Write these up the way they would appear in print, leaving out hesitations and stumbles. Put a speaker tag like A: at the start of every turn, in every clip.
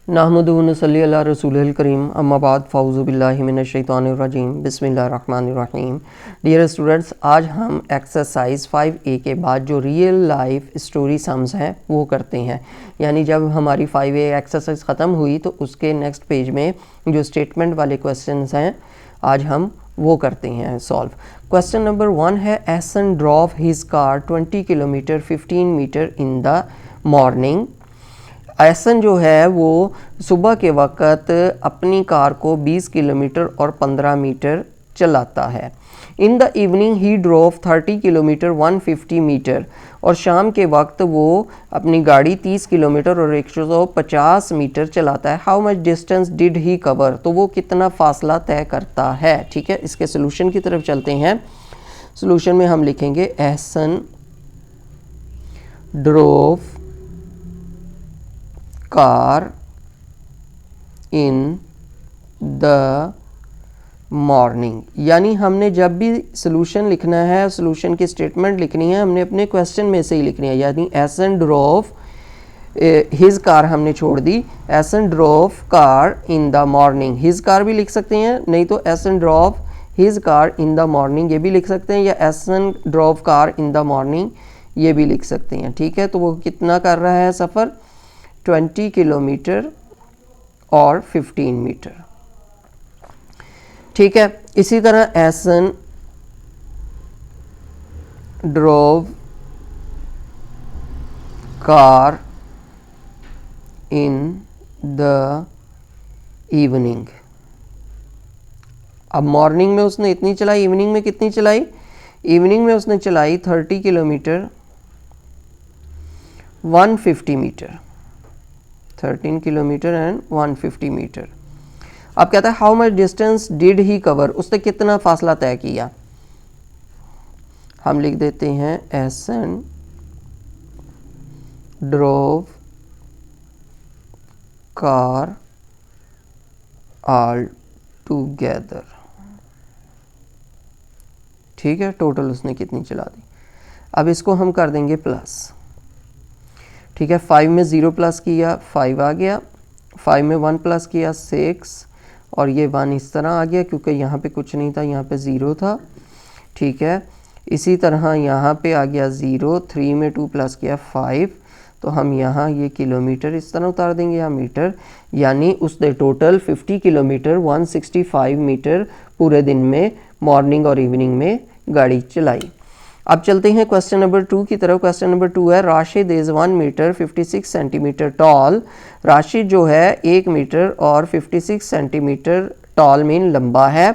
A: नहमदुहु व नसल्ली अला रसूलिल करीम अम्मा बाद फ़ाऊज़ु बिल्लाहि मिनश शैतानिर रजीम बिस्मिल्लाहिर रहमानिर रहीम। डियर स्टूडेंट्स, आज हम एक्सरसाइज 5A के बाद जो रियल लाइफ स्टोरी सम्स हैं वो करते हैं। यानी जब हमारी 5A एक्सरसाइज ख़त्म हुई तो उसके नेक्स्ट पेज में जो स्टेटमेंट वाले क्वेश्चंस हैं आज हम वो करते हैं सॉल्व। क्वेश्चन नंबर 1 है Ahsan drove his car 20 kilometre 15 metre in the morning. Ahsan जो है वो सुबह के वक़्त अपनी कार को 20 किलोमीटर और 15 मीटर चलाता है। In the evening he drove 30 kilometre 150 metre, और शाम के वक्त वो अपनी गाड़ी 30 किलोमीटर और 150 मीटर चलाता है। How much distance did he cover, तो वो कितना फासला तय करता है। ठीक है, इसके सोल्यूशन की तरफ चलते हैं। सोल्यूशन में हम लिखेंगे Ahsan drove car in the morning. यानी हमने जब भी सोल्यूशन लिखना है, सोल्यूशन की स्टेटमेंट लिखनी है, हमने अपने क्वेश्चन में से ही लिखनी है। यानी एहसन ड्रोव हिज कार हमने छोड़ दी, Ehsan drove car in the morning. His car भी लिख सकते हैं, नहीं तो Ehsan drove his car in the morning ये भी लिख सकते हैं, या Ehsan drove car in the morning ये भी लिख सकते हैं। ठीक है, तो वो कितना कर रहा है सफ़र, 20 किलोमीटर और 15 मीटर। ठीक है, इसी तरह Ahsan drove car in the evening. अब मॉर्निंग में उसने इतनी चलाई, इवनिंग में कितनी चलाई, इवनिंग में उसने चलाई 30 kilometre 150 metre, 13 kilometre and 150 metre. अब कहता है how much distance did he cover, उसने कितना फासला तय किया। हम लिख देते हैं Ahsan drove car all together. ठीक है, टोटल उसने कितनी चला दी। अब इसको हम कर देंगे प्लस। ठीक है, 5 में 0 प्लस किया 5 आ गया, 5 में 1 प्लस किया 6, और ये 1 इस तरह आ गया क्योंकि यहाँ पे कुछ नहीं था, यहाँ पे 0 था। ठीक है, इसी तरह यहाँ पे आ गया 0, 3 में 2 प्लस किया 5, तो हम यहाँ ये किलोमीटर इस तरह उतार देंगे या मीटर। यानी उसने टोटल 50 किलोमीटर 165 मीटर पूरे दिन में मॉर्निंग और इवनिंग में गाड़ी चलाई। अब चलते हैं क्वेश्चन नंबर 2 की तरफ। क्वेश्चन नंबर 2 है Rashid is 1 metre 56 centimetre tall. Rashid जो है 1 मीटर और 56 सेंटीमीटर टॉल मीन लंबा है।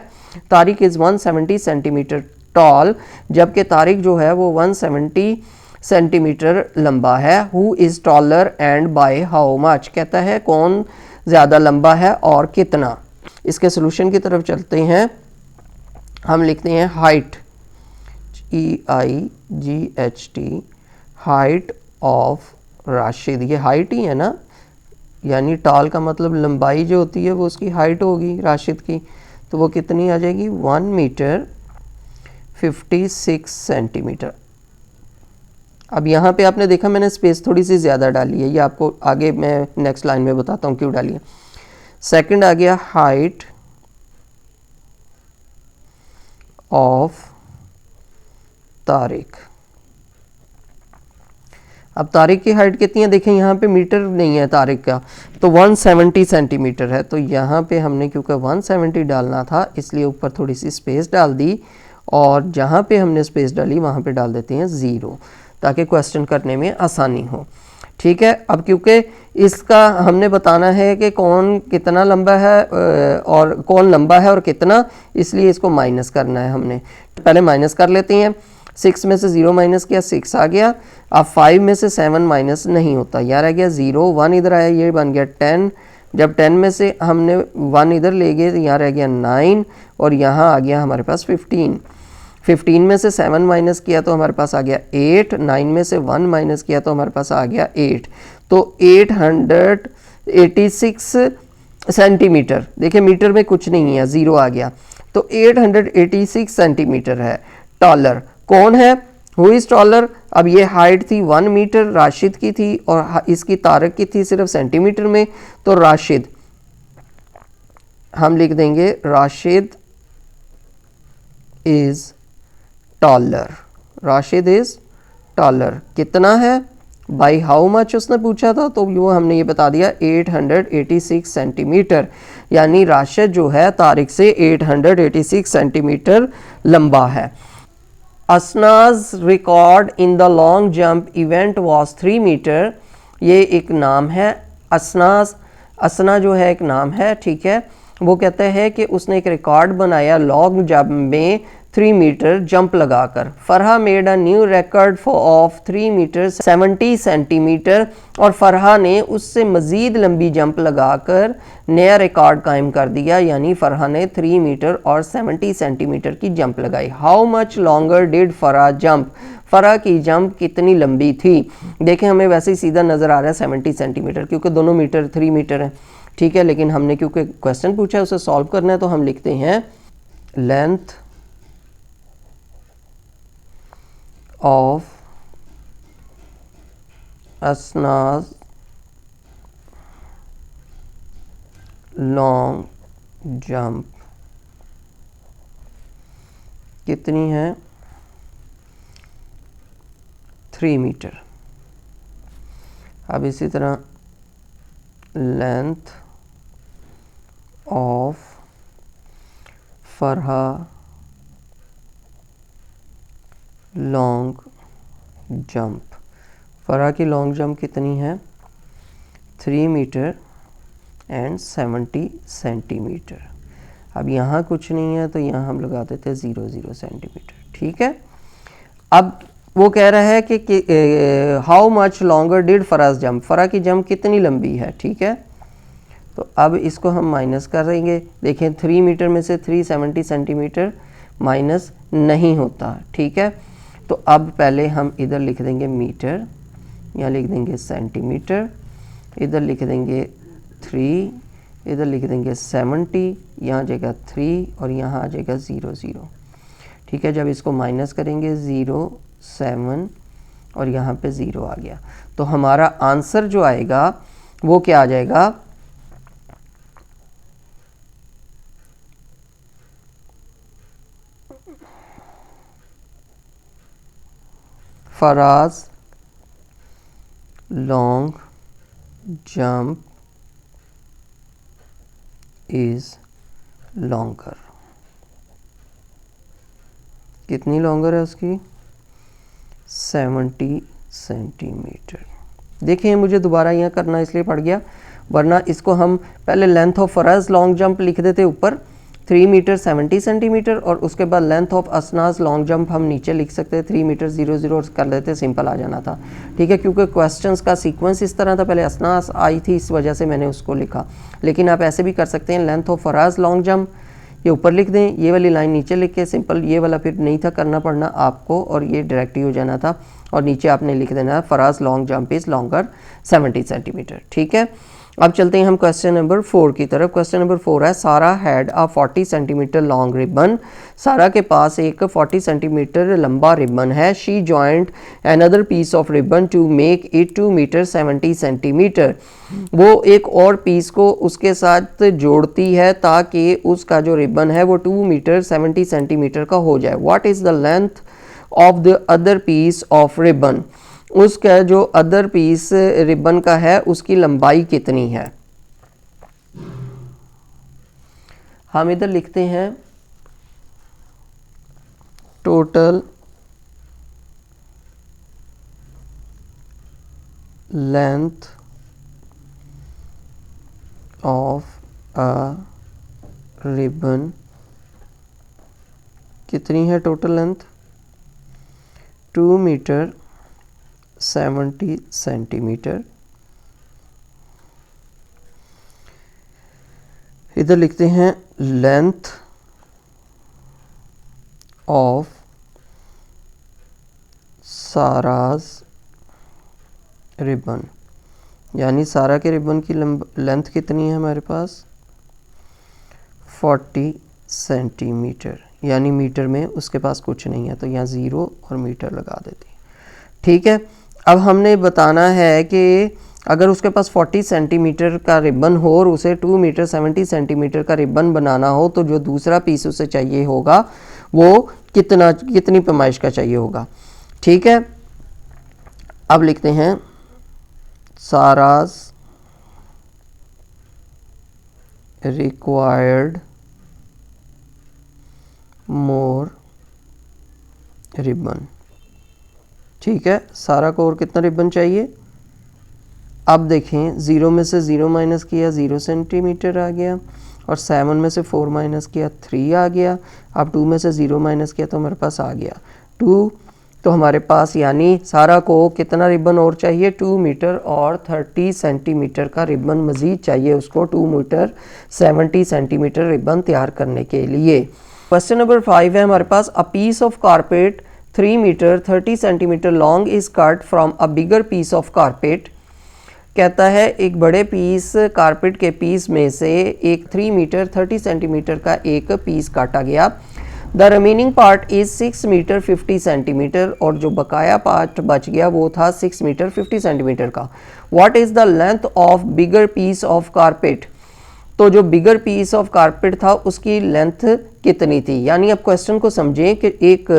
A: तारिक इज़ 170 सेंटीमीटर टॉल, जबकि तारिक जो है वो 170 सेंटीमीटर लंबा है। Who is taller and by how much, कहता है कौन ज़्यादा लंबा है और कितना। इसके सोल्यूशन की तरफ चलते हैं। हम लिखते हैं height, EIGHT, height of Rashid. ये हाइट ही है ना, यानी टॉल का मतलब लंबाई जो होती है वो उसकी हाइट होगी राशिद की, तो वो कितनी आ जाएगी 1 मीटर 56 सेंटीमीटर। अब यहाँ पे आपने देखा मैंने स्पेस थोड़ी सी ज़्यादा डाली है, ये आपको आगे मैं नेक्स्ट लाइन में बताता हूँ क्यों डाली है। सेकंड आ गया हाइट ऑफ तारिक। अब तारिक की हाइट कितनी है, देखें यहाँ पे मीटर नहीं है तारिक का, तो 170 सेंटीमीटर है। तो यहाँ पे हमने क्योंकि 170 डालना था इसलिए ऊपर थोड़ी सी स्पेस डाल दी, और जहाँ पे हमने स्पेस डाली वहाँ पे डाल देते हैं 0 ताकि क्वेश्चन करने में आसानी हो। ठीक है, अब क्योंकि इसका हमने बताना है कि कौन कितना लंबा है और कौन लंबा है और कितना, इसलिए इसको माइनस करना है। हमने पहले माइनस कर लेते हैं। 6 में से 0 माइनस किया 6 आ गया। अब 5 में से 7 माइनस नहीं होता, यहाँ रह गया 0, 1 इधर आया, ये बन गया 10। जब 10 में से हमने 1 इधर ले गए तो यहाँ रह गया 9, और यहाँ आ गया हमारे पास 15। 15 में से 7 माइनस किया तो हमारे पास आ गया 8, 9 में से 1 माइनस किया तो हमारे पास आ गया 8, तो 886 सेंटीमीटर। देखिए मीटर में कुछ नहीं है, 0 आ गया, तो 886 सेंटीमीटर है। टॉलर कौन है, हु इज़ टॉलर, अब ये हाइट थी 1 मीटर राशिद की थी और इसकी तारक की थी सिर्फ सेंटीमीटर में, तो राशिद हम लिख देंगे Rashid is taller. Rashid is taller कितना है, बाई हाउ मच उसने पूछा था, तो वो हमने ये बता दिया 886 सेंटीमीटर, यानी राशिद जो है तारिक से 886 सेंटीमीटर लंबा है। असनाज record in the long jump event was 3 metre, ये एक नाम है। असना जो है एक नाम है, ठीक है। वो कहते हैं कि उसने एक रिकॉर्ड बनाया लॉन्ग जंप में 3 मीटर जंप लगाकर। Farha made a new record of 3 metre 70 centimetre, और फरहा ने उससे मज़ीद लंबी जंप लगाकर नया रिकॉर्ड कायम कर दिया, यानी फरहा ने 3 मीटर और 70 सेंटीमीटर की जंप लगाई। How much longer did Farha jump, Farha की जंप कितनी लंबी थी। देखें हमें वैसे ही सीधा नज़र आ रहा है 70 सेंटीमीटर, क्योंकि दोनों मीटर 3 मीटर है, ठीक है। लेकिन हमने क्योंकि क्वेश्चन पूछा है उसे सॉल्व करना है, तो हम लिखते हैं length of Asna's long jump कितनी है, 3 मीटर। अब इसी तरह length of Farha long jump, Farha की लॉन्ग जंप कितनी है, 3 मीटर एंड 70 सेंटीमीटर। अब यहाँ कुछ नहीं है तो यहाँ हम लगा देते हैं 0 सेंटीमीटर, ठीक है। अब वो कह रहा है कि how much longer did Faraz jump, Farah की जंप कितनी लंबी है, ठीक है। तो अब इसको हम माइनस करेंगे। देखें 3 मीटर में से 370 सेंटीमीटर माइनस नहीं होता, ठीक है। तो अब पहले हम इधर लिख देंगे मीटर, यहाँ लिख देंगे सेंटीमीटर, इधर लिख देंगे 3, इधर लिख देंगे 70, यहाँ आ जाएगा 3 और यहाँ आ जाएगा 0, ठीक है। जब इसको माइनस करेंगे 0, 7 और यहाँ पे 0 आ गया, तो हमारा आंसर जो आएगा वो क्या आ जाएगा, Faraz long jump is longer. कितनी लॉन्गर है उसकी, 70 सेंटीमीटर। देखिए मुझे दोबारा यहाँ करना इसलिए पड़ गया, वरना इसको हम पहले length of Faraz long jump लिख देते ऊपर 3 मीटर 70 सेंटीमीटर, और उसके बाद लेंथ ऑफ असनास लॉन्ग जंप हम नीचे लिख सकते हैं 3 मीटर 0 कर देते, सिंपल आ जाना था, ठीक है। क्योंकि क्वेश्चंस का सीक्वेंस इस तरह था, पहले असनास आई थी इस वजह से मैंने उसको लिखा। लेकिन आप ऐसे भी कर सकते हैं, length of Faraz long jump ये ऊपर लिख दें, ये वाली लाइन नीचे लिख के सिंपल, ये वाला फिर नहीं था करना पड़ना आपको, और ये डायरेक्ट ही हो जाना था, और नीचे आपने लिख देना है Faraz long jump is longer 70 centimetre, ठीक है। अब चलते हैं हम क्वेश्चन नंबर 4 की तरफ। क्वेश्चन नंबर 4 है, Sara had a 40 centimetre long ribbon, Sara के पास एक 40 सेंटीमीटर लंबा रिबन है। She joint another piece of ribbon to make it 2 metre 70 centimetre, वो एक और पीस को उसके साथ जोड़ती है ताकि उसका जो रिबन है वो 2 मीटर 70 सेंटीमीटर का हो जाए। What is the length of the other piece of ribbon, उसका जो अदर पीस रिबन का है उसकी लंबाई कितनी है। हम इधर लिखते हैं total length of a ribbon कितनी है, टोटल लेंथ 2 मीटर 70 सेंटीमीटर। इधर लिखते हैं लेंथ ऑफ साराज रिबन, यानी सारा के रिबन की लेंथ कितनी है हमारे पास 40 सेंटीमीटर, यानी मीटर में उसके पास कुछ नहीं है तो यहाँ 0 और मीटर लगा देते हैं। ठीक है, अब हमने बताना है कि अगर उसके पास 40 सेंटीमीटर का रिबन हो और उसे 2 मीटर 70 सेंटीमीटर का रिबन बनाना हो तो जो दूसरा पीस उसे चाहिए होगा वो कितनी पैमाइश का चाहिए होगा। ठीक है, अब लिखते हैं साराज रिक्वायर्ड मोर रिबन। ठीक है, सारा को और कितना रिबन चाहिए। अब देखें 0 में से 0 माइनस किया 0 सेंटीमीटर आ गया, और 7 में से 4 माइनस किया 3 आ गया। अब 2 में से 0 माइनस किया तो हमारे पास आ गया 2। तो हमारे पास यानी सारा को कितना रिबन और चाहिए, 2 मीटर और 30 सेंटीमीटर का रिबन मज़ीद चाहिए उसको 2 मीटर 70 सेंटीमीटर रिबन तैयार करने के लिए। क्वेश्चन नंबर 5 है हमारे पास, a piece of carpet 3 metre 30 centimetre long is cut from a bigger piece of carpet. कहता है एक बड़े पीस कारपेट के पीस में से एक 3 मीटर 30 सेंटीमीटर का एक पीस काटा गया। The remaining part is 6 metre 50 centimetre, और जो बकाया पार्ट बच गया वो था 6 मीटर 50 सेंटीमीटर का। What is the length of bigger piece of carpet. तो जो बिगर पीस ऑफ कारपेट था उसकी लेंथ कितनी थी। यानी अब क्वेश्चन को समझें कि एक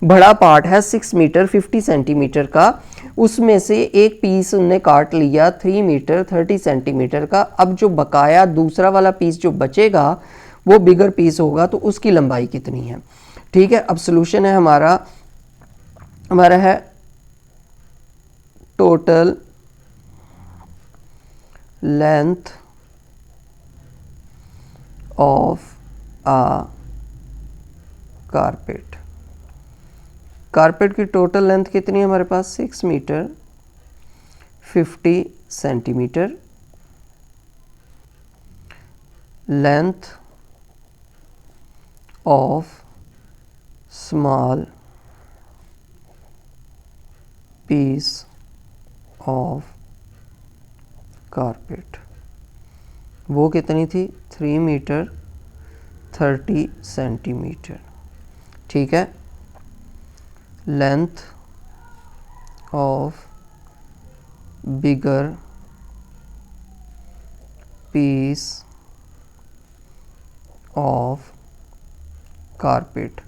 A: बड़ा पार्ट है 6 मीटर 50 सेंटीमीटर का, उसमें से एक पीस उन्होंने काट लिया 3 मीटर 30 सेंटीमीटर का। अब जो बकाया दूसरा वाला पीस जो बचेगा वो बिगर पीस होगा, तो उसकी लंबाई कितनी है। ठीक है, अब सॉल्यूशन है हमारा है total length of a carpet. Carpet की टोटल लेंथ कितनी है हमारे पास, 6 metre 50 centimetre. Length of small piece of carpet वो कितनी थी, 3 मीटर 30 सेंटीमीटर। ठीक है, length of bigger piece of carpet.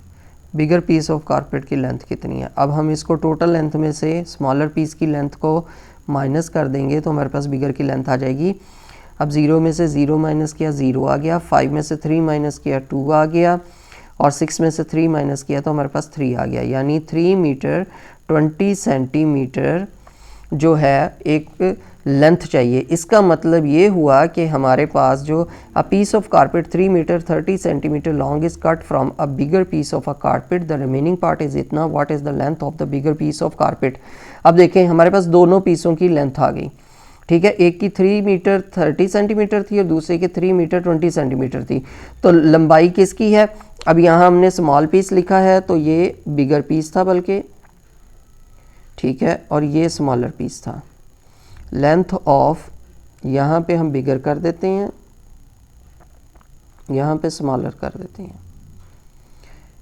A: Bigger piece of carpet की लेंथ कितनी है। अब हम इसको टोटल लेंथ में से स्मॉलर पीस की लेंथ को माइनस कर देंगे तो हमारे पास बिगर की लेंथ आ जाएगी। अब 0 में से 0 माइनस किया 0 आ गया, 5 में से 3 माइनस किया 2 आ गया, और 6 में से 3 माइनस किया तो हमारे पास 3 आ गया। यानी 3 मीटर 20 सेंटीमीटर जो है एक लेंथ चाहिए। इसका मतलब ये हुआ कि हमारे पास जो a piece of carpet 3 metre 30 centimetre long is cut from a bigger piece of a carpet, the remaining part is इतना। What is the length of the bigger piece of carpet. अब देखें हमारे पास दोनों पीसों की लेंथ आ गई। ठीक है, एक की 3 मीटर 30 सेंटीमीटर थी और दूसरे की 3 मीटर 20 सेंटीमीटर थी। तो लंबाई किसकी है। अब यहाँ हमने स्मॉल पीस लिखा है तो ये बिगर पीस था बल्कि, ठीक है, और ये स्मॉलर पीस था। लेंथ ऑफ, यहाँ पे हम बिगर कर देते हैं, यहाँ पे स्मॉलर कर देते हैं।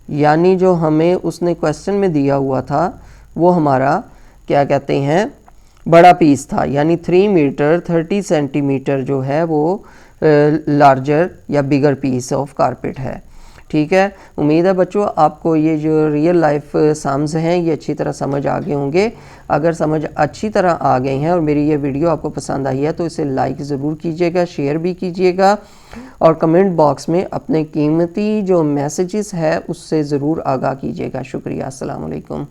A: यानी जो हमें उसने क्वेश्चन में दिया हुआ था वो हमारा क्या कहते हैं बड़ा पीस था, यानी 3 मीटर 30 सेंटीमीटर जो है वो लार्जर या बिगर पीस ऑफ कारपेट है। ठीक है, उम्मीद है बच्चों आपको ये जो रियल लाइफ सम्स हैं ये अच्छी तरह समझ आ गए होंगे। अगर समझ अच्छी तरह आ गए हैं और मेरी ये वीडियो आपको पसंद आई है तो इसे लाइक ज़रूर कीजिएगा, शेयर भी कीजिएगा, और कमेंट बॉक्स में अपने कीमती जो मैसेजेस है उससे ज़रूर आगाह कीजिएगा। शुक्रिया, अस्सलाम वालेकुम।